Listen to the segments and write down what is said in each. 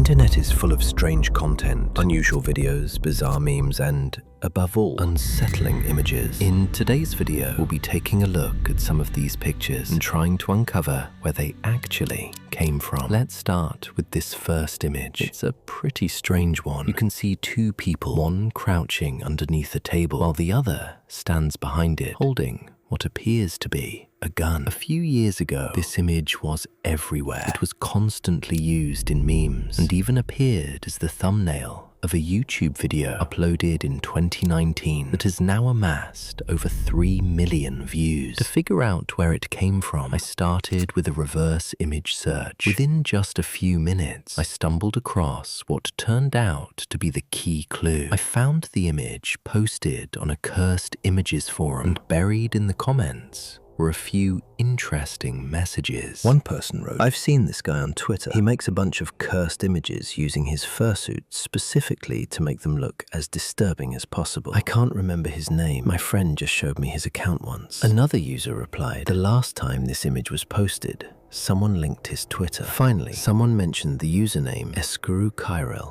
internet is full of strange content, unusual videos, bizarre memes, and, above all, unsettling images. In today's video, we'll be taking a look at some of these pictures and trying to uncover where they actually came from. Let's start with this first image. It's a pretty strange one. You can see two people, one crouching underneath a table, while the other stands behind it, holding what appears to be a gun. A few years ago, this image was everywhere. It was constantly used in memes and even appeared as the thumbnail of a YouTube video uploaded in 2019 that has now amassed over 3 million views. To figure out where it came from, I started with a reverse image search. Within just a few minutes, I stumbled across what turned out to be the key clue. I found the image posted on a cursed images forum, and buried in the comments were a few interesting messages. One person wrote, "I've seen this guy on Twitter. He makes a bunch of cursed images using his fursuit specifically to make them look as disturbing as possible. I can't remember his name. My friend just showed me his account once." Another user replied, "The last time this image was posted, someone linked his Twitter. Finally, someone mentioned the username Escuru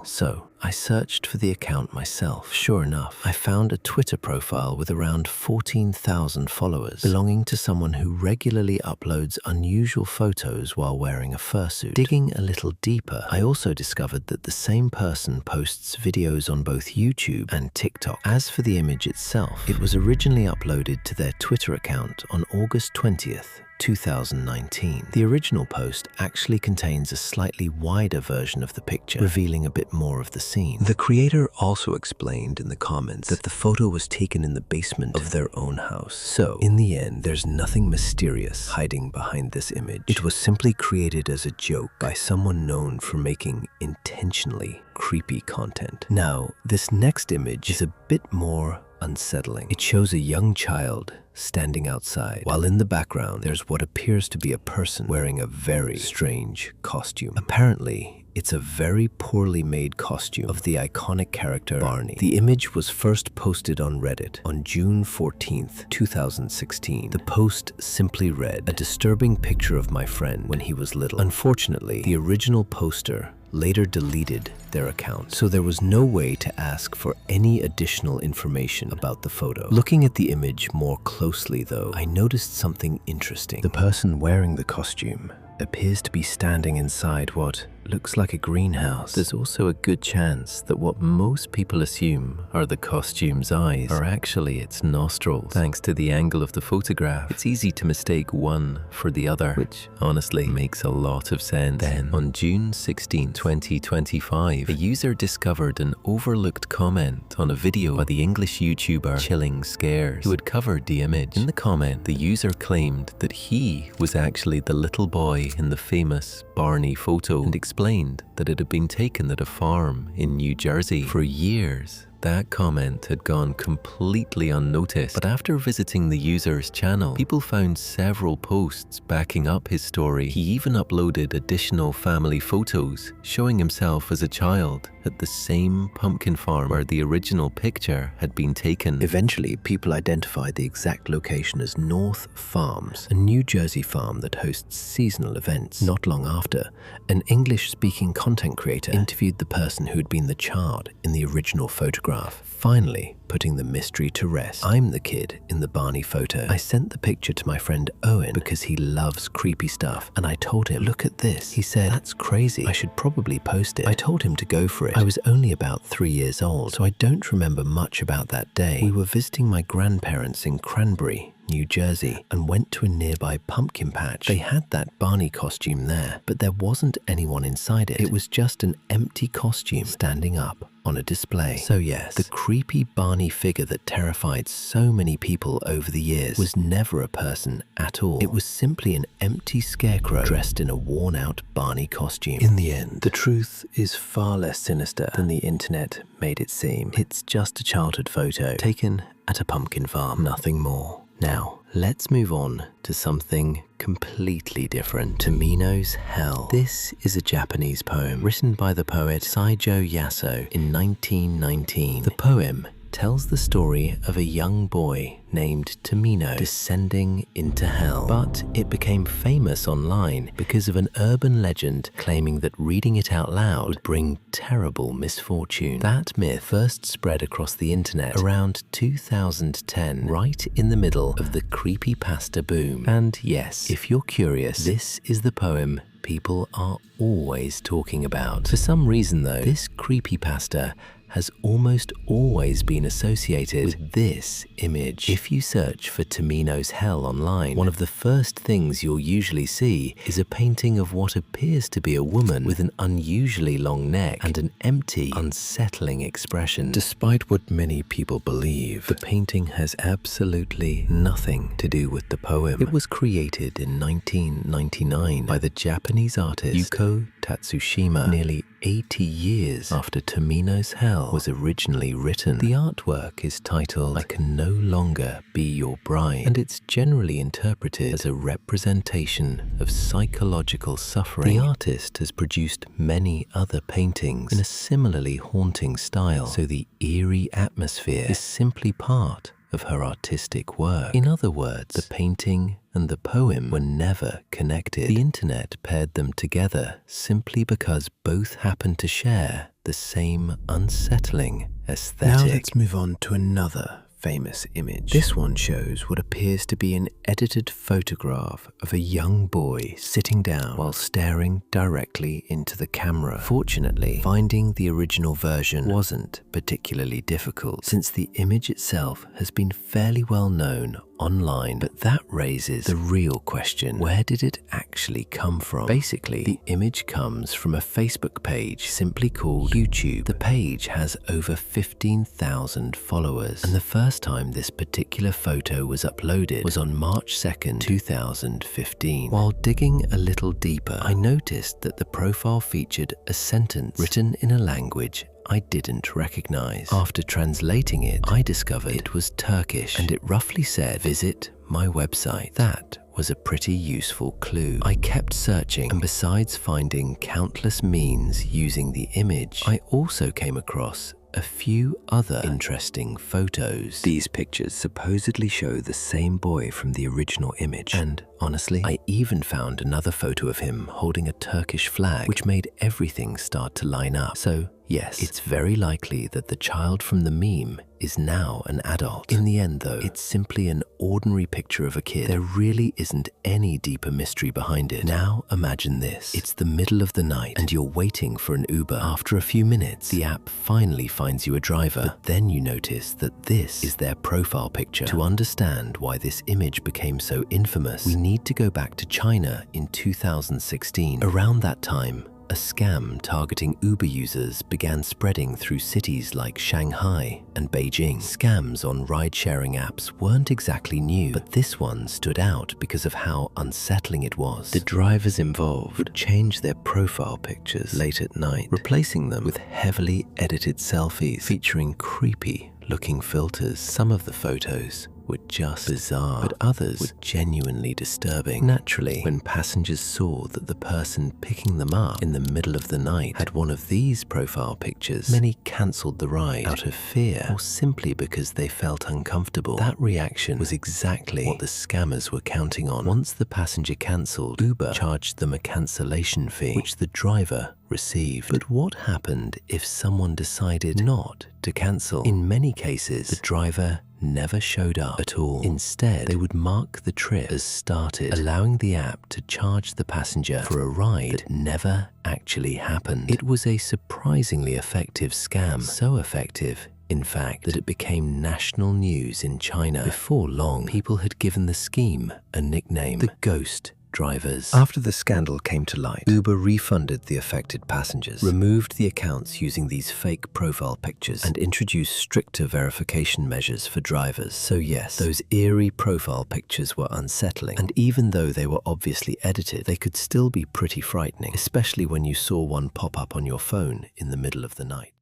so I searched for the account myself. Sure enough, I found a Twitter profile with around 14,000 followers, belonging to someone who regularly uploads unusual photos while wearing a fursuit. Digging a little deeper, I also discovered that the same person posts videos on both YouTube and TikTok. As for the image itself, it was originally uploaded to their Twitter account on August 20th, 2019. The original post actually contains a slightly wider version of the picture, revealing a bit more of the scene. The creator also explained in the comments that the photo was taken in the basement of their own house. So, in the end, there's nothing mysterious hiding behind this image. It was simply created as a joke by someone known for making intentionally creepy content. Now, this next image is a bit more unsettling. It shows a young child standing outside, while in the background there's what appears to be a person wearing a very strange costume. Apparently, it's a very poorly made costume of the iconic character Barney. The image was first posted on Reddit on June 14th, 2016. The post simply read, "A disturbing picture of my friend when he was little." Unfortunately, the original poster later deleted their account, so there was no way to ask for any additional information about the photo. Looking at the image more closely though, I noticed something interesting. The person wearing the costume appears to be standing inside what looks like a greenhouse. There's also a good chance that what most people assume are the costume's eyes are actually its nostrils. Thanks to the angle of the photograph, it's easy to mistake one for the other, which honestly makes a lot of sense. Then, on June 16, 2025, a user discovered an overlooked comment on a video by the English YouTuber Chilling Scares, who had covered the image. In the comment, the user claimed that he was actually the little boy in the famous Barney photo, and explained that it had been taken at a farm in New Jersey. For years, that comment had gone completely unnoticed, but after visiting the user's channel, people found several posts backing up his story. He even uploaded additional family photos showing himself as a child at the same pumpkin farm where the original picture had been taken. Eventually, people identified the exact location as North Farms, a New Jersey farm that hosts seasonal events. Not long after, an English-speaking content creator interviewed the person who had been the child in the original photograph, finally putting the mystery to rest. "I'm the kid in the Barney photo. I sent the picture to my friend Owen because he loves creepy stuff, and I told him, 'Look at this.' He said, 'That's crazy. I should probably post it.' I told him to go for it. I was only about 3 years old, so I don't remember much about that day. We were visiting my grandparents in Cranbury, New Jersey, and went to a nearby pumpkin patch. They had that Barney costume there, but there wasn't anyone inside it. It was just an empty costume standing up on a display. So yes, the creepy Barney figure that terrified so many people over the years was never a person at all. It was simply an empty scarecrow dressed in a worn-out Barney costume. In the end, the truth is far less sinister than the internet made it seem. It's just a childhood photo taken at a pumpkin farm, nothing more. Now, let's move on to something completely different. Tomino's Hell. This is a Japanese poem written by the poet Saijo Yaso in 1919. The poem tells the story of a young boy named Tamino descending into hell. But it became famous online because of an urban legend claiming that reading it out loud would bring terrible misfortune. That myth first spread across the internet around 2010, right in the middle of the creepypasta boom. And yes, if you're curious, this is the poem people are always talking about. For some reason though, this creepypasta has almost always been associated with this image. If you search for Tamino's hell online, one of the first things you'll usually see is a painting of what appears to be a woman with an unusually long neck and an empty, unsettling expression. Despite what many people believe, the painting has absolutely nothing to do with the poem. It was created in 1999 by the Japanese artist Yuko Tatsushima, nearly 80 years after Tamino's Hell was originally written. The artwork is titled "I Can No Longer Be Your Bride," and it's generally interpreted as a representation of psychological suffering. The artist has produced many other paintings in a similarly haunting style, so the eerie atmosphere is simply part of her artistic work. In other words, the painting and the poem were never connected. The internet paired them together simply because both happened to share the same unsettling aesthetic. Now let's move on to another famous image. This one shows what appears to be an edited photograph of a young boy sitting down while staring directly into the camera. Fortunately, finding the original version wasn't particularly difficult, since the image itself has been fairly well known online. But that raises the real question: where did it actually come from? Basically, the image comes from a Facebook page simply called YouTube. The page has over 15,000 followers, and the first time this particular photo was uploaded was on March 2nd, 2015. While digging a little deeper, I noticed that the profile featured a sentence written in a language I didn't recognize. After translating it, I discovered it was Turkish, and it roughly said, "Visit my website." That was a pretty useful clue. I kept searching, and besides finding countless memes using the image, I also came across a few other interesting photos. These pictures supposedly show the same boy from the original image, and honestly, I even found another photo of him holding a Turkish flag, which made everything start to line up. So yes, it's very likely that the child from the meme is now an adult. In the end though, it's simply an ordinary picture of a kid. There really isn't any deeper mystery behind it. Now imagine this. It's the middle of the night and you're waiting for an Uber. After a few minutes, the app finally finds you a driver, but then you notice that this is their profile picture. To understand why this image became so infamous, we need to go back to China in 2016. Around that time, a scam targeting Uber users began spreading through cities like Shanghai and Beijing. Scams on ride-sharing apps weren't exactly new, but this one stood out because of how unsettling it was. The drivers involved would change their profile pictures late at night, replacing them with heavily edited selfies featuring creepy-looking filters. Some of the photos were just bizarre, but others were genuinely disturbing. Naturally, when passengers saw that the person picking them up in the middle of the night had one of these profile pictures, many cancelled the ride out of fear or simply because they felt uncomfortable. That reaction was exactly what the scammers were counting on. Once the passenger cancelled, Uber charged them a cancellation fee, which the driver received. But what happened if someone decided not to cancel? In many cases, the driver never showed up at all. Instead, they would mark the trip as started, allowing the app to charge the passenger for a ride that never actually happened. It was a surprisingly effective scam, so effective, in fact, that it became national news in China. Before long, people had given the scheme a nickname: the Ghost Drivers. After the scandal came to light, Uber refunded the affected passengers, removed the accounts using these fake profile pictures, and introduced stricter verification measures for drivers. So yes, those eerie profile pictures were unsettling, and even though they were obviously edited, they could still be pretty frightening, especially when you saw one pop up on your phone in the middle of the night.